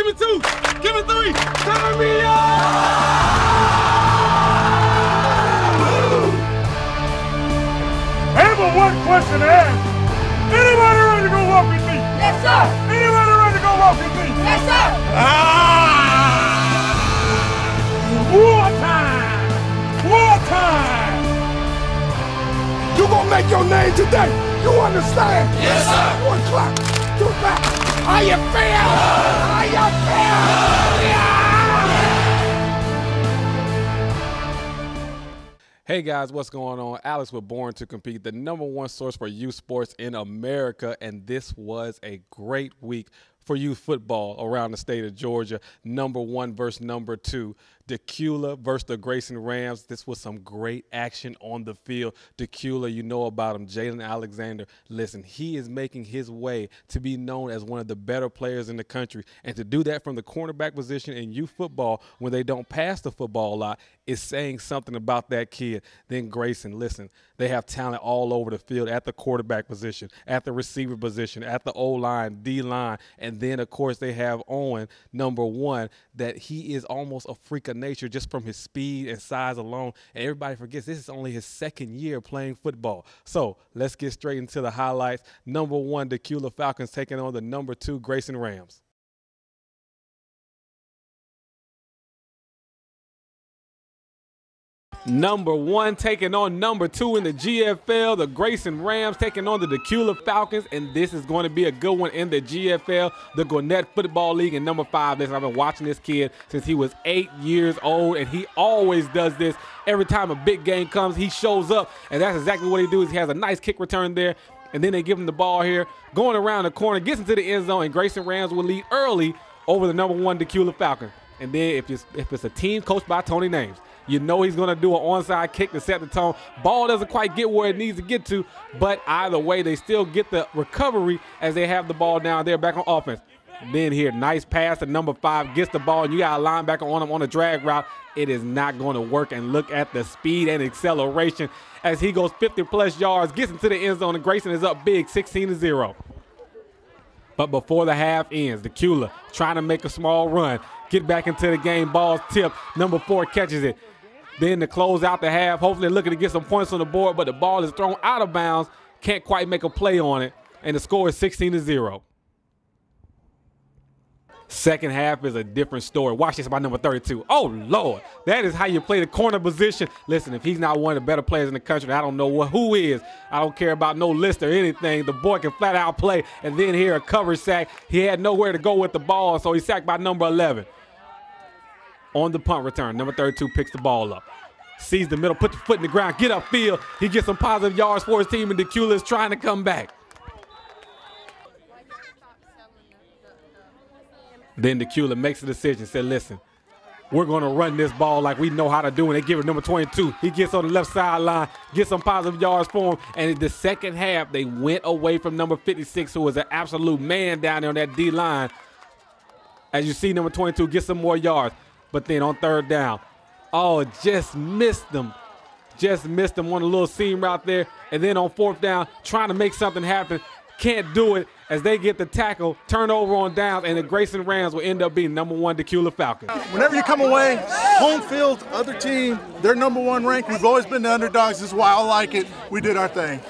me 2. Give me 3. Turn me up. I have a one question to ask. Anybody ready to go walk with me? Yes, sir. Anybody ready to go walk with me? Yes, sir. War time! War time! You gonna make your name today. You understand? Yes, sir. 1 o'clock. 2 o'clock. How you feel? How you feel? Yeah! Hey guys, what's going on? Alex with Born to Compete, the #1 source for youth sports in America, and this was a great week for youth football around the state of Georgia. #1 versus #2. Decula versus the Grayson Rams. This was some great action on the field. Decula, you know about him, Jalen Alexander. Listen, he is making his way to be known as one of the better players in the country. And to do that from the cornerback position in youth football when they don't pass the football a lot is saying something about that kid. Then Grayson, listen, they have talent all over the field at the quarterback position, at the receiver position, at the O-line, D-line, and then, of course, they have Owen, #1, that he is almost a freak of nature just from his speed and size alone. And everybody forgets this is only his 2nd year playing football. So let's get straight into the highlights. #1, Decula Falcons taking on the #2 Grayson Rams. #1 taking on #2 in the GFL, the Grayson Rams taking on the Decula Falcons, and this is going to be a good one in the GFL, the Gwinnett Football League. And #5, listen, I've been watching this kid since he was 8 years old, and he always does this. Every time a big game comes, he shows up, and that's exactly what he does. He has a nice kick return there, and then they give him the ball here, going around the corner, gets into the end zone, and Grayson Rams will lead early over the #1 Decula Falcons. And then if it's a team coached by Tony Names, you know he's going to do an onside kick to set the tone. Ball doesn't quite get where it needs to get to, but either way, they still get the recovery as they have the ball down there back on offense. Then here, nice pass to #5, gets the ball, and you got a linebacker on him on a drag route. It is not going to work, and look at the speed and acceleration as he goes 50-plus yards, gets into the end zone, and Grayson is up big, 16-0. But before the half ends, Decula trying to make a small run, get back into the game, ball's tipped, #4 catches it. Then to close out the half, hopefully looking to get some points on the board, but the ball is thrown out of bounds, can't quite make a play on it, and the score is 16-0. Second half is a different story. Watch this by #32. Oh, Lord. That is how you play the corner position. Listen, if he's not one of the better players in the country, I don't know who is. I don't care about no list or anything. The boy can flat out play. And then here, a cover sack. He had nowhere to go with the ball, so he's sacked by #11. On the punt return, #32 picks the ball up. Sees the middle, put the foot in the ground, get upfield. He gets some positive yards for his team, and Decula is trying to come back. Then Decula makes a decision, said, listen, we're going to run this ball like we know how to do, and they give it #22. He gets on the left sideline, gets some positive yards for him, and in the second half, they went away from #56, who was an absolute man down there on that D-line. As you see, #22 gets some more yards, but then on 3rd down, oh, just missed them. Just missed them on a little seam route there, and then on 4th down, trying to make something happen. Can't do it as they get the tackle, turnover on downs, and the Grayson Rams will end up being #1 Decula Falcons. Whenever you come away, home field, other team, they're #1 ranked. We've always been the underdogs. This is why I like it. We did our thing.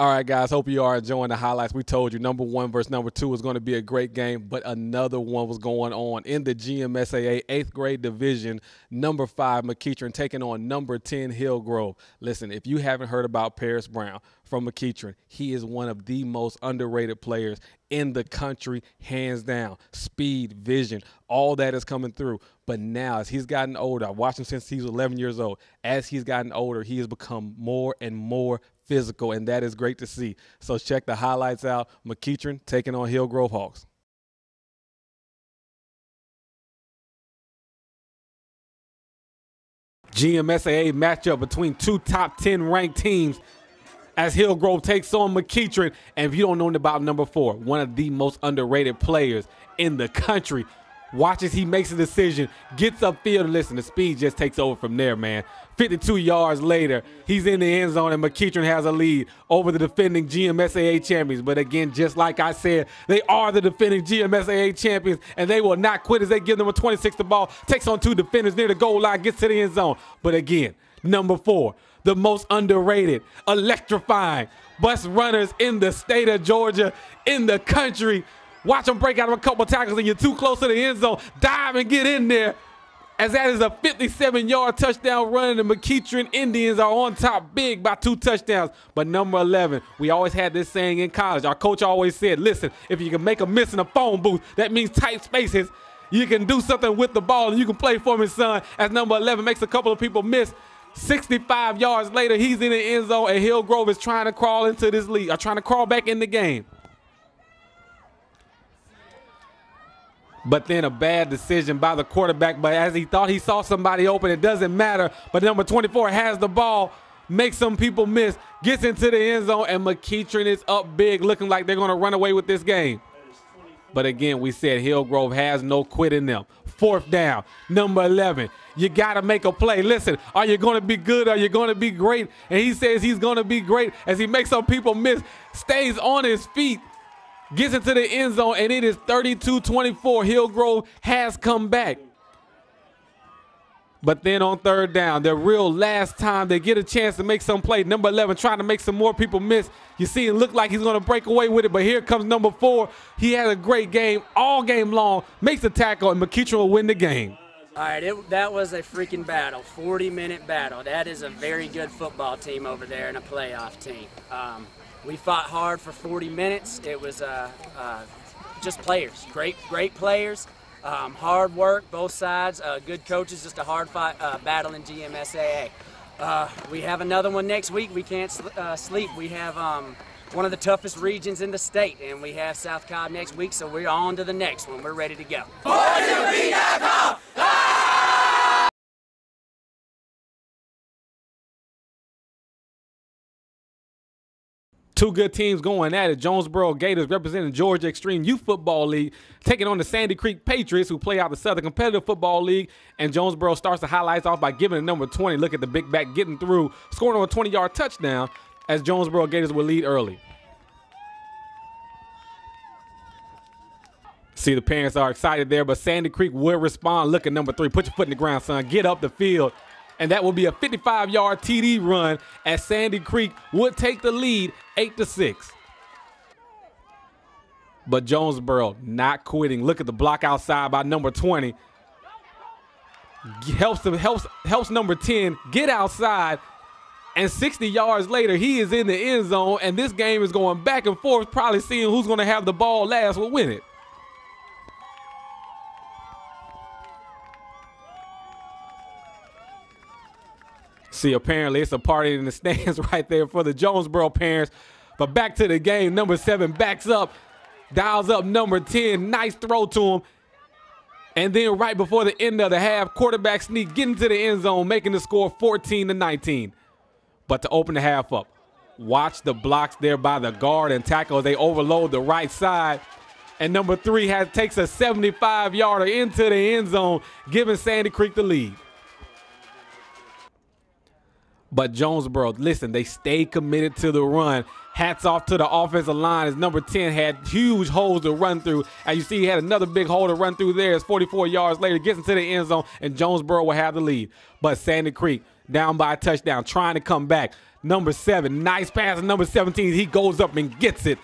All right, guys, hope you are enjoying the highlights. We told you #1 versus #2 was going to be a great game, but another one was going on in the GMSAA 8th grade division. #5 McEachern taking on #10 Hillgrove. Listen, if you haven't heard about Paris Brown from McEachern, he is one of the most underrated players in the country, hands down. Speed, vision, all that is coming through. But now, as he's gotten older, I've watched him since he was 11 years old. As he's gotten older, he has become more and more physical, and that is great to see. So check the highlights out. McEachern taking on Hillgrove Hawks. GMSAA matchup between 2 top 10 ranked teams as Hillgrove takes on McEachern. And if you don't know about #4, one of the most underrated players in the country, Watches he makes a decision, gets upfield, and listen, the speed just takes over from there, man. 52 yards later, he's in the end zone, and McEachern has a lead over the defending GMSAA champions. But again, just like I said, they are the defending GMSAA champions, and they will not quit as they give number 26 the ball, takes on 2 defenders near the goal line, gets to the end zone. But again, number 4, the most underrated, electrifying bus runners in the state of Georgia, in the country. Watch them break out of a couple tackles and you're too close to the end zone. Dive and get in there. As that is a 57-yard touchdown run, and the McEachern Indians are on top big by 2 touchdowns. But number 11, we always had this saying in college. Our coach always said, listen, if you can make a miss in a phone booth, that means tight spaces. You can do something with the ball and you can play for me, son. As number 11 makes a couple of people miss. 65 yards later, he's in the end zone, and Hillgrove is trying to crawl into this lead, or trying to crawl back in the game. But then a bad decision by the quarterback. But as he thought he saw somebody open, it doesn't matter. But number 24 has the ball, makes some people miss, gets into the end zone, and McEachern is up big, looking like they're going to run away with this game. But again, we said Hillgrove has no quit in them. 4th down, number 11. You got to make a play. Listen, are you going to be good? Are you going to be great? And he says he's going to be great as he makes some people miss, stays on his feet, gets into the end zone, and it is 32-24. Hillgrove has come back. But then on 3rd down, the real last time they get a chance to make some play, number 11 trying to make some more people miss. You see it look like he's going to break away with it, but here comes number 4. He had a great game all game long, makes a tackle, and McEachern will win the game. All right, that was a freaking battle, 40-minute battle. That is a very good football team over there and a playoff team. We fought hard for 40 minutes. It was just players, great players, hard work, both sides, good coaches, just a hard fight, battle in GMSAA. We have another one next week. We can't sleep. We have one of the toughest regions in the state, and we have South Cobb next week, so we're on to the next one. We're ready to go. Two good teams going at it. Jonesboro Gators representing Georgia Extreme Youth Football League, taking on the Sandy Creek Patriots, who play out the Southern Competitive Football League. And Jonesboro starts the highlights off by giving it number 20. Look at the big back getting through, scoring on a 20-yard touchdown as Jonesboro Gators will lead early. See, the parents are excited there, but Sandy Creek will respond. Look at number 3. Put your foot in the ground, son. Get up the field. And that will be a 55-yard TD run as Sandy Creek would take the lead 8-6. But Jonesboro not quitting. Look at the block outside by number 20. Helps number 10 get outside. And 60 yards later, he is in the end zone. And this game is going back and forth, probably seeing who's going to have the ball last will win it. See, apparently it's a party in the stands right there for the Jonesboro parents. But back to the game, number 7 backs up, dials up number 10. Nice throw to him. And then right before the end of the half, quarterback sneak, getting to the end zone, making the score 14-19. But to open the half up, watch the blocks there by the guard and tackle. They overload the right side. And number 3 takes a 75-yarder into the end zone, giving Sandy Creek the lead. But Jonesboro, listen, they stayed committed to the run. Hats off to the offensive line as number 10 had huge holes to run through. As you see, he had another big hole to run through there. As 44 yards later, gets into the end zone, and Jonesboro will have the lead. But Sandy Creek down by a touchdown, trying to come back. Number 7, nice pass to number 17. He goes up and gets it.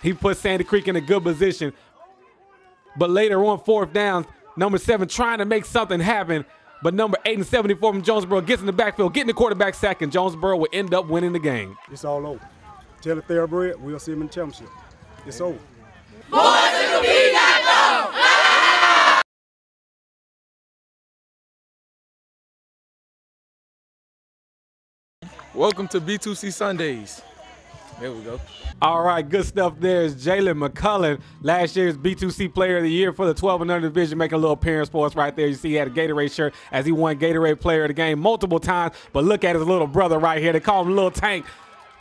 He puts Sandy Creek in a good position. But later on, 4th down, number 7 trying to make something happen. But number 8 and 74 from Jonesboro gets in the backfield, getting the quarterback sack, and Jonesboro will end up winning the game. It's all over. Tell the thoroughbred, we'll see him in the championship. It's over. Welcome to B2C Sundays. There we go. All right, good stuff there is Jalen McCullen, last year's B2C Player of the Year for the 12 and under division, making a little appearance for us right there. You see he had a Gatorade shirt as he won Gatorade Player of the Game multiple times, but look at his little brother right here. They call him Little Tank.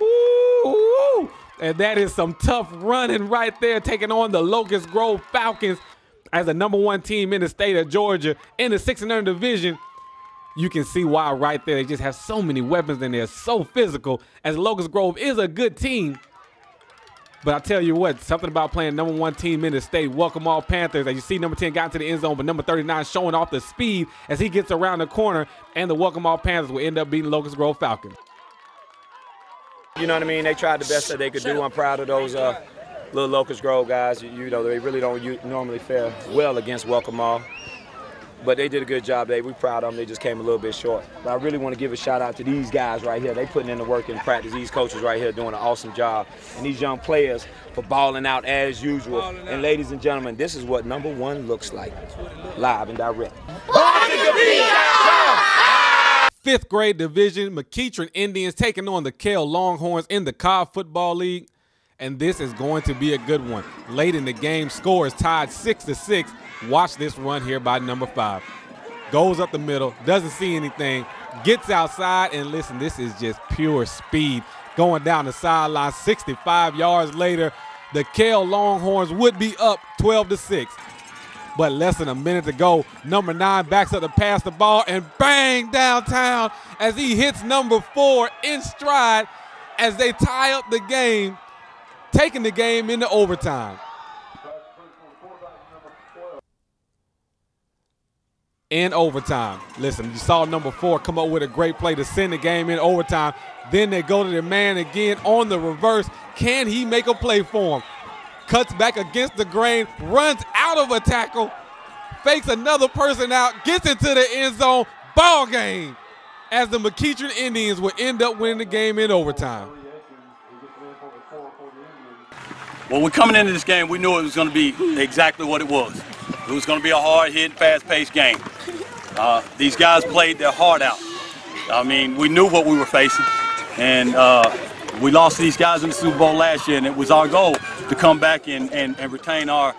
Ooh, and that is some tough running right there, taking on the Locust Grove Falcons. as the #1 team in the state of Georgia in the 6-0 division. You can see why right there. They just have so many weapons and they're so physical, as Locust Grove is a good team. But I tell you what, something about playing #1 team in the state. Welcome all Panthers. As you see, number 10 got into the end zone, but number 39 showing off the speed as he gets around the corner, and the Welcome all Panthers will end up beating Locust Grove Falcons. You know what I mean? They tried the best that they could do. I'm proud of those little Locust Grove guys. You know, they really don't normally fare well against Welcome all. But they did a good job. We're proud of them. They just came a little bit short. But I really want to give a shout out to these guys right here. They putting in the work in practice. These coaches right here doing an awesome job. And these young players for balling out as usual. And ladies and gentlemen, this is what #1 looks like, live and direct. 5th grade division, McEachern Indians taking on the Kell Longhorns in the Cobb Football League. And this is going to be a good one. Late in the game, score is tied 6-6. Watch this run here by number 5. Goes up the middle, doesn't see anything, gets outside, and listen, this is just pure speed. Going down the sideline, 65 yards later, the Kell Longhorns would be up 12-6. But less than a minute to go, number 9 backs up to pass the ball, and bang, downtown as he hits number 4 in stride as they tie up the game, taking the game into overtime. In overtime. Listen, you saw number 4 come up with a great play to send the game in overtime. Then they go to the man again on the reverse. Can he make a play for him? Cuts back against the grain, runs out of a tackle, fakes another person out, gets into the end zone. Ball game, as the McEachern Indians would end up winning the game in overtime. Well, we're coming into this game, we knew it was going to be exactly what it was. It was going to be a hard-hitting, fast-paced game. These guys played their heart out. I mean, we knew what we were facing, and we lost these guys in the Super Bowl last year, and it was our goal to come back and retain our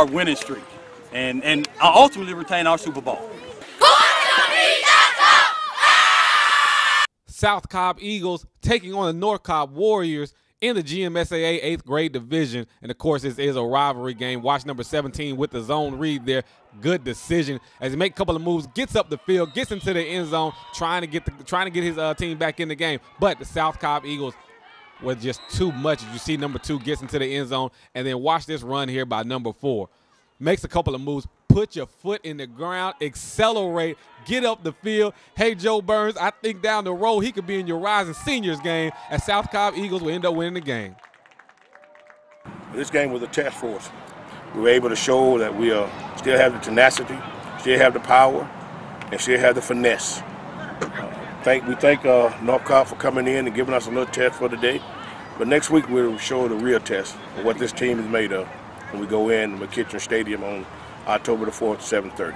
winning streak, and ultimately retain our Super Bowl. South Cobb Eagles taking on the North Cobb Warriors in the GMSAA 8th grade division. And of course, this is a rivalry game. Watch number 17 with the zone read there. Good decision as he makes a couple of moves, gets up the field, gets into the end zone, trying to get his team back in the game. But the South Cobb Eagles were just too much. As you see, number 2 gets into the end zone, and then watch this run here by number 4. Makes a couple of moves, put your foot in the ground, accelerate, get up the field. Hey, Joe Burns, I think down the road he could be in your Rising Seniors game, as South Cobb Eagles will end up winning the game. This game was a test for us. We were able to show that we still have the tenacity, still have the power, and still have the finesse. We thank North Cobb for coming in and giving us a little test for today. But next week we'll show the real test of what this team is made of when we go in McEachern Stadium on October the 4th, 7:30.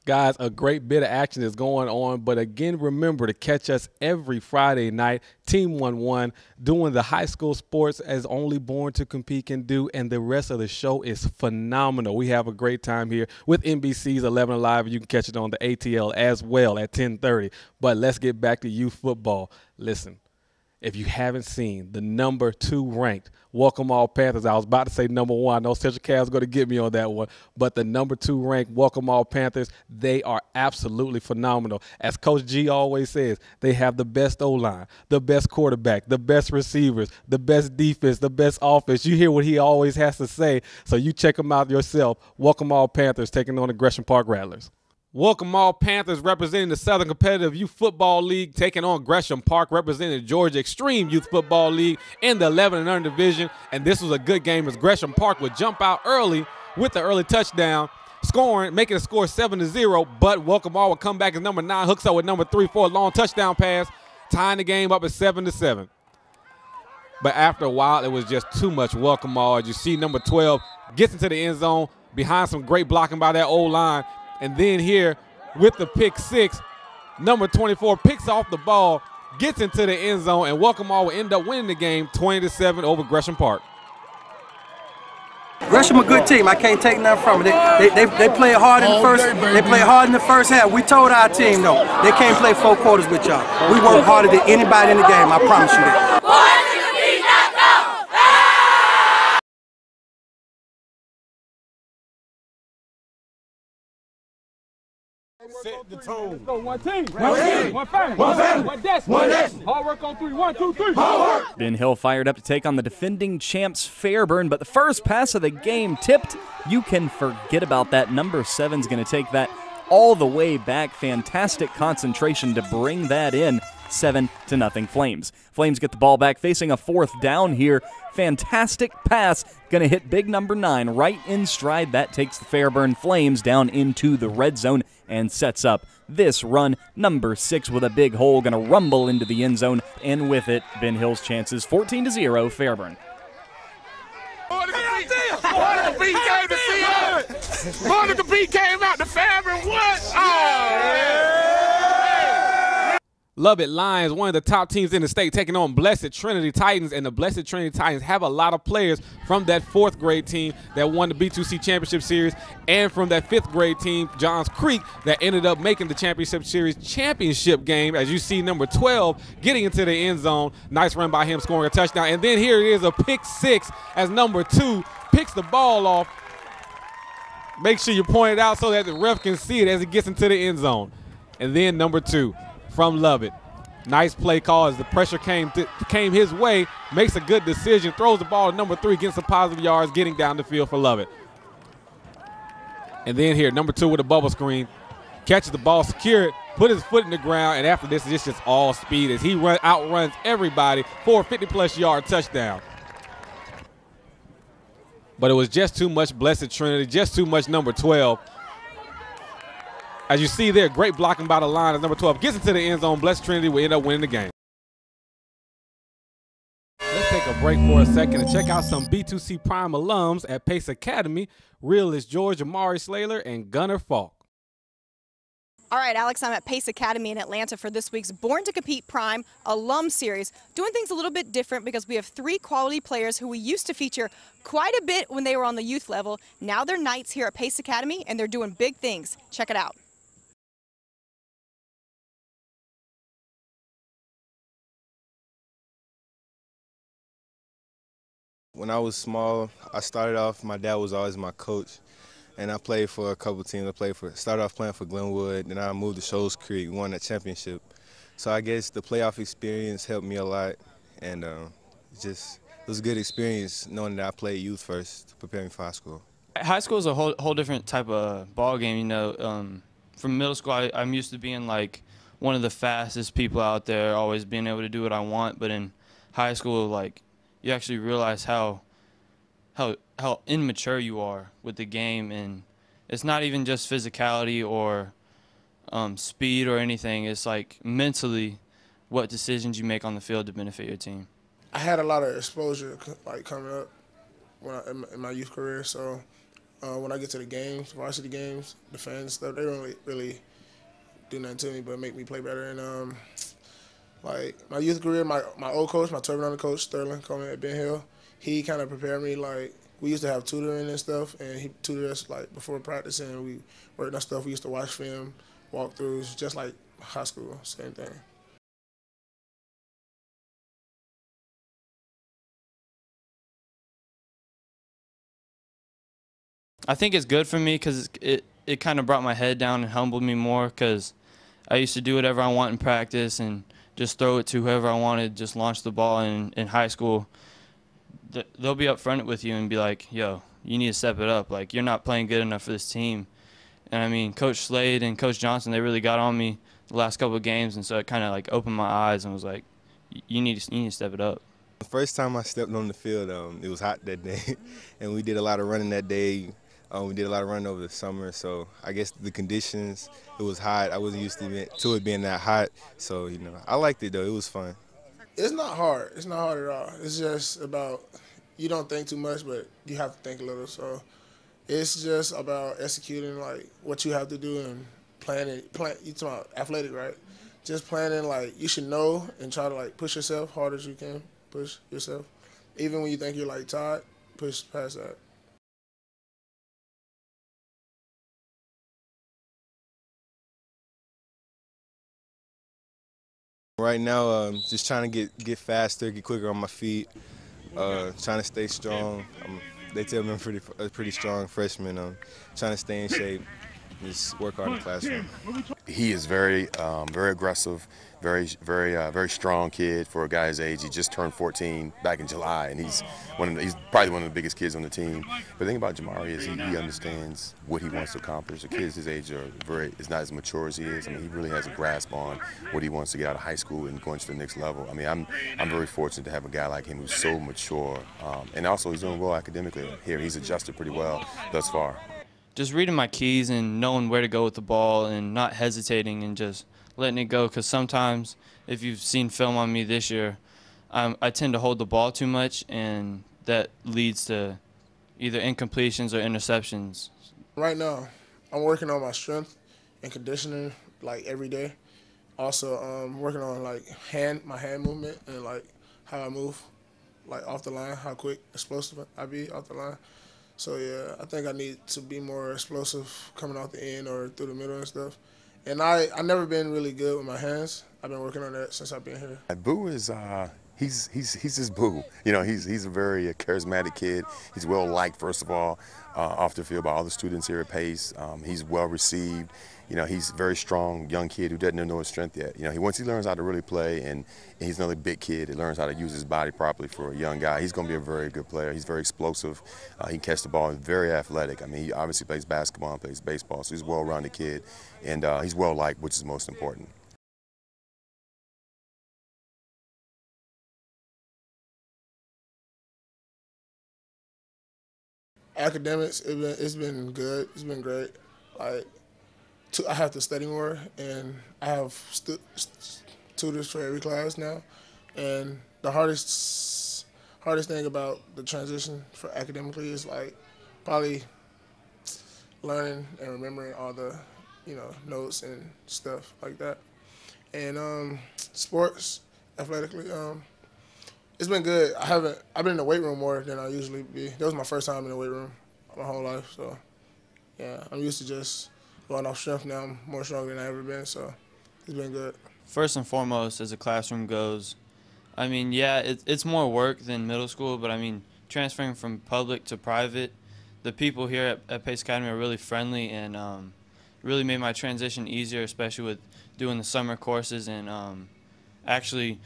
Guys, a great bit of action is going on, but again, remember to catch us every Friday night, Team 1-1, doing the high school sports as Only Born to Compete can do, and the rest of the show is phenomenal. We have a great time here with NBC's 11 Alive. You can catch it on the ATL as well at 10:30. But let's get back to youth football. Listen, if you haven't seen the number 2 ranked Welcome all Panthers, I was about to say number 1. I know Central Cavs going to get me on that one, but the number 2 ranked Welcome all Panthers, they are absolutely phenomenal. As Coach G always says, they have the best O-line, the best quarterback, the best receivers, the best defense, the best offense. You hear what he always has to say, so you check them out yourself. Welcome all Panthers taking on the Gresham Park Rattlers. Welcome all Panthers representing the Southern Competitive Youth Football League, taking on Gresham Park representing the Georgia Extreme Youth Football League in the 11 and under division. And this was a good game as Gresham Park would jump out early with the early touchdown, scoring, making the score 7-0. But Welcome all would come back as number 9 hooks up with number 3 for a long touchdown pass, tying the game up at 7-7. But after a while, it was just too much Welcome all. As you see, number 12 gets into the end zone behind some great blocking by that O-line. And then here with the pick 6, number 24 picks off the ball, gets into the end zone, and Welcome all will end up winning the game 20-7 over Gresham Park. Gresham a good team. I can't take nothing from it. They play hard in the first. They play hard in the first half. We told our team though they can't play 4 quarters with y'all. We work harder than anybody in the game. I promise you that. Set the tone. Let's go. One team. One family. One destiny. Hard work on 3. 1, 2, 3. Hard work. Ben Hill fired up to take on the defending champs Fairburn, but the first pass of the game tipped. You can forget about that. Number 7's going to take that all the way back. Fantastic concentration to bring that in. 7-0 Flames. Flames get the ball back, facing a 4th down here. Fantastic pass, going to hit big number 9 right in stride. That takes the Fairburn Flames down into the red zone and sets up this run. Number 6 with a big hole, going to rumble into the end zone, and with it, Ben Hill's chances. 14-0 Fairburn. Monica B came to see us. Monica B came out to Fairburn. What? Oh, Lubbock Lions, one of the top teams in the state, taking on Blessed Trinity Titans, and the Blessed Trinity Titans have a lot of players from that 4th grade team that won the B2C Championship Series, and from that 5th grade team, Johns Creek, that ended up making the Championship Series championship game. As you see, number 12 getting into the end zone. Nice run by him, scoring a touchdown. And then here it is, a pick 6 as number 2 picks the ball off. Make sure you point it out so that the ref can see it as it gets into the end zone. And then number 2. From Lubbock. Nice play call as the pressure came his way, makes a good decision, throws the ball to number 3, getting some positive yards, getting down the field for Lubbock. And then here, number 2 with a bubble screen, catches the ball, secure it, put his foot in the ground, and after this, it's just all speed as he outruns everybody for a 50-plus yard touchdown. But it was just too much Blessed Trinity, just too much number 12. As you see there, great blocking by the line as number 12 gets into the end zone. Blessed Trinity will end up winning the game. Let's take a break for a second and check out some B2C Prime alums at Pace Academy. Realist George Amari Slater and Gunnar Falk. All right, Alex, I'm at Pace Academy in Atlanta for this week's Born to Compete Prime Alum Series. Doing things a little bit different because we have 3 quality players who we used to feature quite a bit when they were on the youth level. Now they're Knights here at Pace Academy, and they're doing big things. Check it out. When I was small, I started off, my dad was always my coach, and I played for a couple teams. Started off playing for Glenwood, then I moved to Shoals Creek, won that championship. So I guess the playoff experience helped me a lot, and it was a good experience knowing that I played youth first, preparing for high school. High school is a whole different type of ball game, you know. From middle school, I'm used to being like one of the fastest people out there, always being able to do what I want, but in high school, like, you actually realize how immature you are with the game, and it's not even just physicality or speed or anything. It's like mentally what decisions you make on the field to benefit your team. I had a lot of exposure like coming up in my youth career, so when I get to the games, varsity games, the fans stuff, they don't really do nothing to me but make me play better. And like my youth career, my old coach, my Turbine coach, Sterling Coleman at Ben Hill, he kind of prepared me. Like, we used to have tutoring and stuff, and he tutored us like before practice, and we worked on stuff. We used to watch film, walkthroughs, just like high school, same thing. I think it's good for me because it kind of brought my head down and humbled me more, because I used to do whatever I want in practice and just throw it to whoever I wanted, just launch the ball. In high school, they'll be up front with you and be like, yo, you need to step it up. Like, you're not playing good enough for this team. And, I mean, Coach Slade and Coach Johnson, they really got on me the last couple of games, and so it kind of, like, opened my eyes and was like, you need to step it up. The first time I stepped on the field, it was hot that day, and we did a lot of running that day. We did a lot of running over the summer, so I guess the conditions, it was hot. I wasn't used to it being that hot, so, you know, I liked it, though. It was fun. It's not hard. It's not hard at all. It's just about, you don't think too much, but you have to think a little. So it's just about executing, like, what you have to do and planning. You talking about athletic, right? Just planning, like, you should know and try to, like, push yourself hard as you can. Push yourself. Even when you think you're, like, tired, push past that. Right now, just trying to get faster, get quicker on my feet, trying to stay strong. They tell me I'm a pretty strong freshman. Trying to stay in shape. just work hard in the classroom. He is very aggressive, very strong kid for a guy his age. He just turned 14 back in July, and he's probably one of the biggest kids on the team. But the thing about Jamari is he understands what he wants to accomplish. The kids his age is not as mature as he is. I mean, he really has a grasp on what he wants to get out of high school and going to the next level. I mean, I'm very fortunate to have a guy like him who's so mature, and also he's doing well academically here. He's adjusted pretty well thus far. Just reading my keys and knowing where to go with the ball and not hesitating and just letting it go, because sometimes, if you've seen film on me this year, I tend to hold the ball too much, and that leads to either incompletions or interceptions. Right now, I'm working on my strength and conditioning like every day. Also, working on like my hand movement and like how I move, like off the line, how quick, explosive I be off the line. So yeah, I think I need to be more explosive coming out the end or through the middle and stuff. And I've never been really good with my hands. I've been working on that since I've been here. Boo is he's just Boo. You know, he's a very charismatic kid. He's well liked, first of all, off the field by all the students here at Pace. He's well received. You know, he's a very strong young kid who doesn't know his strength yet. You know, once he learns how to really play, and he's another big kid, he learns how to use his body properly for a young guy, he's going to be a very good player. He's very explosive. He can catch the ball. He's very athletic. I mean, he obviously plays basketball and plays baseball, so he's a well-rounded kid, and he's well-liked, which is most important. Academics, it's been good. It's been great. Like, I have to study more, and I have tutors for every class now. And the hardest thing about the transition for academically is like probably learning and remembering all the, notes and stuff like that. And sports, athletically, it's been good. I've been in the weight room more than I usually be. That was my first time in the weight room my whole life. So yeah, I'm used to just going off strength now. I'm more stronger than I ever been, so it's been good. First and foremost, as a classroom goes, I mean, yeah, it's more work than middle school, but I mean, transferring from public to private, the people here at Pace Academy are really friendly, and really made my transition easier, especially with doing the summer courses and actually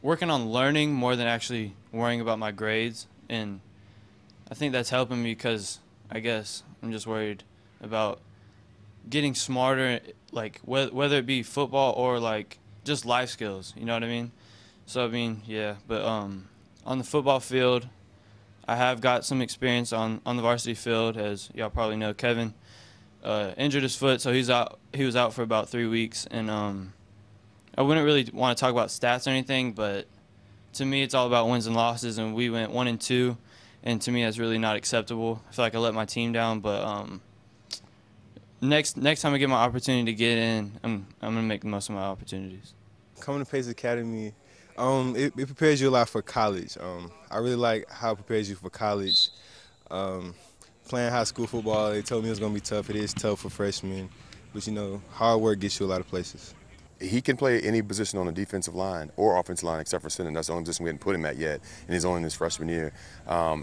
working on learning more than actually worrying about my grades. And I think that's helping me, because I guess I'm just worried about getting smarter, like whether it be football or like just life skills, you know what I mean? So I mean, yeah, but on the football field, I have got some experience on the varsity field. As y'all probably know, Kevin injured his foot, so he was out for about 3 weeks, and I wouldn't really want to talk about stats or anything, but to me it's all about wins and losses, and we went 1-2, and to me that's really not acceptable. I feel like I let my team down, but next time I get my opportunity to get in, I'm gonna make the most of my opportunities. Coming to Pace Academy, it prepares you a lot for college. I really like how it prepares you for college. Playing high school football, they told me it was gonna be tough. It is tough for freshmen, but hard work gets you a lot of places. He can play any position on the defensive line or offensive line except for center. That's the only position we hadn't put him at yet, and he's only in his freshman year.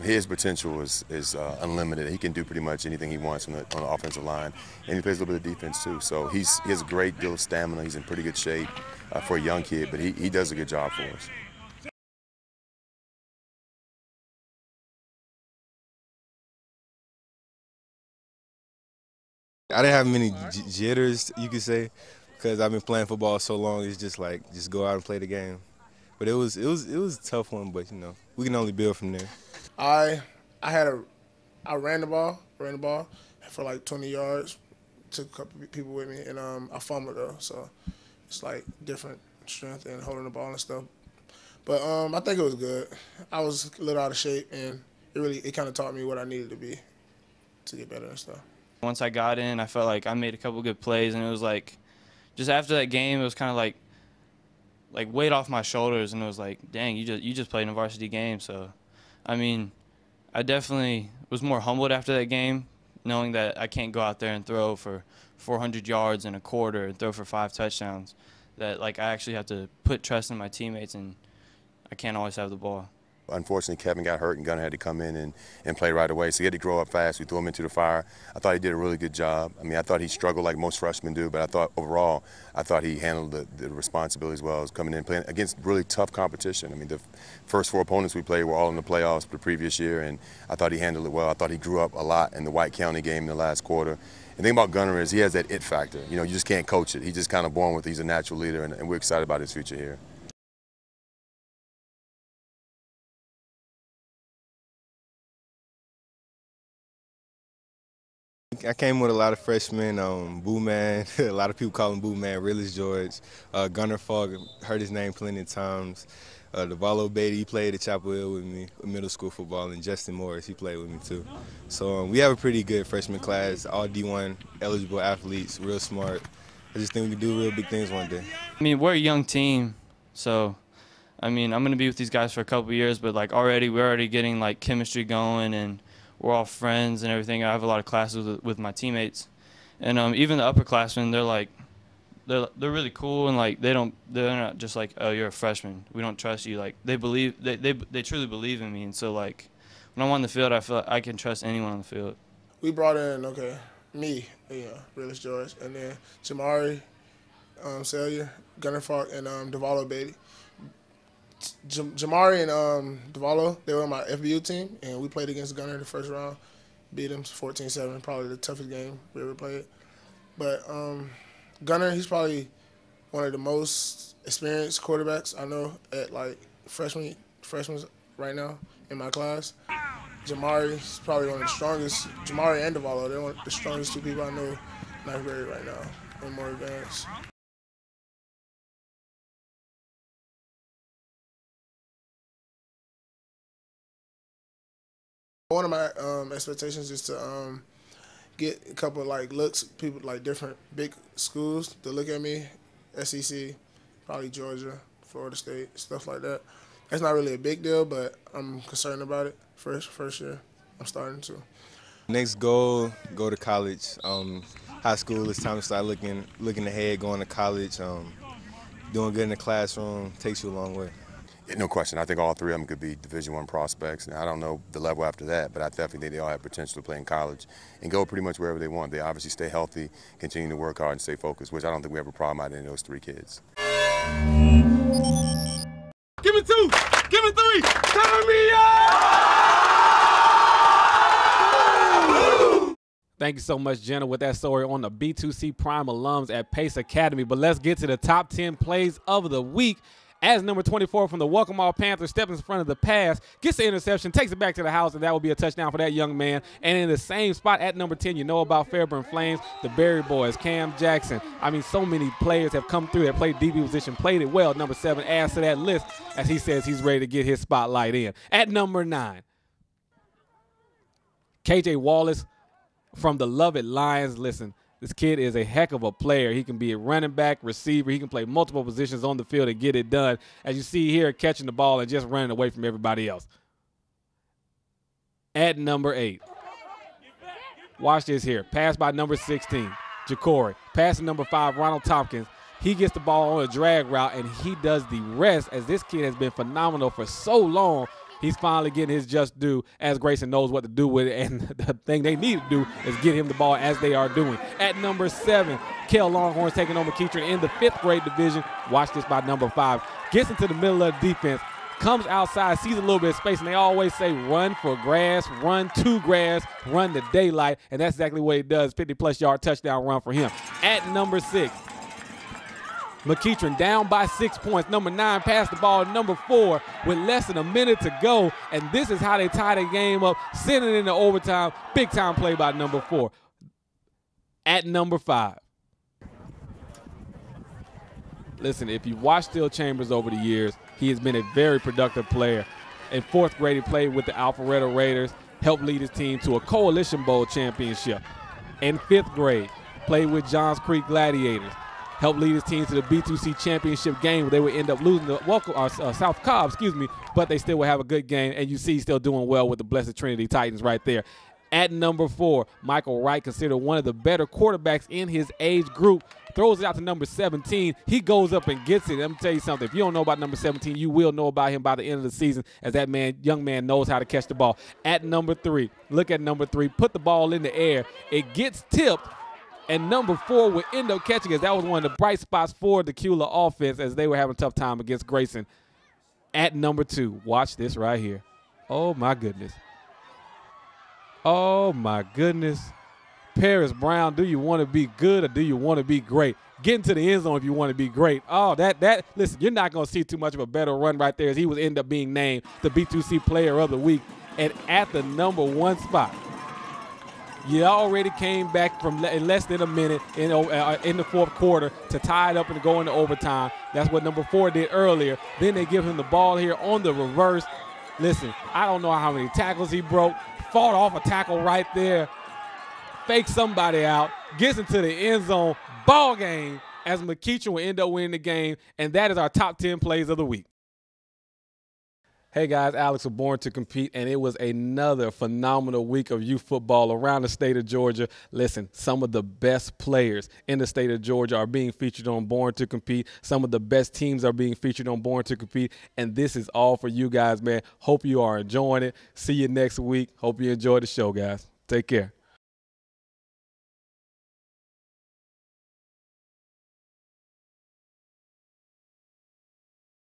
His potential is unlimited. He can do pretty much anything he wants on the offensive line, and he plays a little bit of defense too. So he has a great deal of stamina. He's in pretty good shape for a young kid, but he does a good job for us. I didn't have many jitters, you could say, because I've been playing football so long. It's just like go out and play the game. But it was a tough one, but we can only build from there. I ran the ball for like 20 yards, took a couple people with me, and I fumbled though, so it's like different strength and holding the ball and stuff. But I think it was good. I was a little out of shape, and it kind of taught me what I needed to be to get better and stuff. Once I got in, I felt like I made a couple good plays, and it was like, just after that game, it was kind of like weight off my shoulders, and it was like, dang, you just played in a varsity game. So, I mean, I definitely was more humbled after that game, knowing that I can't go out there and throw for 400 yards in a quarter and throw for 5 touchdowns. That I actually have to put trust in my teammates, and I can't always have the ball. Unfortunately, Kevin got hurt and Gunner had to come in and play right away. So he had to grow up fast. We threw him into the fire. I thought he did a really good job. I mean, I thought he struggled like most freshmen do, but I thought overall, I thought he handled the responsibility as well as coming in playing against really tough competition. I mean, the first 4 opponents we played were all in the playoffs the previous year, and I thought he handled it well. I thought he grew up a lot in the White County game in the last quarter. The thing about Gunner is he has that it factor. You know, you just can't coach it. He's just kind of born with it. He's a natural leader, and we're excited about his future here. I came with a lot of freshmen, Boo Man, a lot of people call him Boo Man, Realist George, Gunner Falk, heard his name plenty of times, Devalo Beatty, he played at Chapel Hill with me, middle school football, and Justin Morris, he played with me too. So we have a pretty good freshman class, all D1 eligible athletes, real smart. I just think we can do real big things one day. I mean, we're a young team, so I mean, I'm gonna be with these guys for a couple of years, but like we're already getting like chemistry going, and we're all friends and everything. I have a lot of classes with my teammates, and even the upperclassmen, they're really cool, and like they're not just like, oh, you're a freshman, we don't trust you. Like they truly believe in me, and so like when I'm on the field, I feel like I can trust anyone on the field. We brought in me, Realist George, and then Jamari, Sellier, Gunner Falk, and Devalo Beatty. Jamari and Devalo, they were on my FBU team, and we played against Gunner in the first round, beat him 14-7, probably the toughest game we ever played. But Gunner, he's probably one of the most experienced quarterbacks I know at like freshmen right now in my class. Jamari is probably one of the strongest. Jamari and Devalo, they're one of the strongest 2 people I know in 9th grade right now, and more advanced. One of my expectations is to get a couple of like looks, people like different big schools to look at me, SEC, probably Georgia, Florida State, stuff like that. That's not really a big deal, but I'm concerned about it. First year, I'm starting to. Next goal, go to college. High school, it's time to start looking ahead, going to college. Doing good in the classroom takes you a long way. Yeah, no question. I think all 3 of them could be Division I prospects. Now, I don't know the level after that, but I definitely think they all have potential to play in college and go pretty much wherever they want. They obviously stay healthy, continue to work hard, and stay focused, which I don't think we have a problem out of any of those 3 kids. Give me 2. Give me 3. Turn me up! Thank you so much, Jenna, with that story on the B2C Prime alums at Pace Academy. But let's get to the top 10 plays of the week. As number 24 from the Welcome All Panthers steps in front of the pass, gets the interception, takes it back to the house, and that will be a touchdown for that young man. And in the same spot at number 10, you know about Fairburn Flames, the Berry Boys, Cam Jackson. I mean, so many players have come through that played DB position, played it well. Number 7 adds to that list as he says he's ready to get his spotlight in. At number 9, KJ Wallace from the Lovett Lions. Listen, this kid is a heck of a player. He can be a running back, receiver. He can play multiple positions on the field and get it done. As you see here, catching the ball and just running away from everybody else. At number 8, watch this here. Pass by number 16, Ja'Cory. Pass to number 5, Ronald Tompkins. He gets the ball on a drag route, and he does the rest, as this kid has been phenomenal for so long. He's finally getting his just due, as Grayson knows what to do with it, and the thing they need to do is get him the ball as they are doing. At number 7, Kel Longhorns taking on McEachern in the 5th grade division. Watch this by number 5. Gets into the middle of the defense, comes outside, sees a little bit of space, and they always say run for grass, run to grass, run to daylight, and that's exactly what he does. 50-plus yard touchdown run for him. At number 6, McEachern down by 6 points. Number 9 passed the ball to number 4 with less than a minute to go. And this is how they tie the game up, sending it into overtime. Big time play by number 4. At number 5. Listen, if you watch Steele Chambers over the years, he has been a very productive player. In 4th grade, he played with the Alpharetta Raiders, helped lead his team to a Coalition Bowl championship. In 5th grade, played with Johns Creek Gladiators, helped lead his team to the B2C championship game where they would end up losing to South Cobb, but they still would have a good game, and you see he's still doing well with the Blessed Trinity Titans right there. At number 4, Michael Wright, considered one of the better quarterbacks in his age group, throws it out to number 17. He goes up and gets it. Let me tell you something. If you don't know about number 17, you will know about him by the end of the season, as that young man knows how to catch the ball. At number 3, look at number 3. Put the ball in the air. It gets tipped, and number 4 would end up catching it. That was one of the bright spots for the Decula offense as they were having a tough time against Grayson. At number 2, watch this right here. Oh, my goodness. Oh, my goodness. Paris Brown, do you want to be good or do you want to be great? Get into the end zone if you want to be great. Oh, listen, you're not going to see too much of a better run right there, as he would end up being named the B2C Player of the Week. And at the number 1 spot, you already came back from in less than a minute in the fourth quarter to tie it up and go into overtime. That's what number 4 did earlier. Then they give him the ball here on the reverse. Listen, I don't know how many tackles he broke. Fought off a tackle right there. Faked somebody out. Gets into the end zone. Ball game, as McEachern will end up winning the game. And that is our top 10 plays of the week. Hey guys, Alex was Born to Compete, and it was another phenomenal week of youth football around the state of Georgia. Listen, some of the best players in the state of Georgia are being featured on Born to Compete. Some of the best teams are being featured on Born to Compete, and this is all for you guys, man. Hope you are enjoying it. See you next week. Hope you enjoy the show, guys. Take care.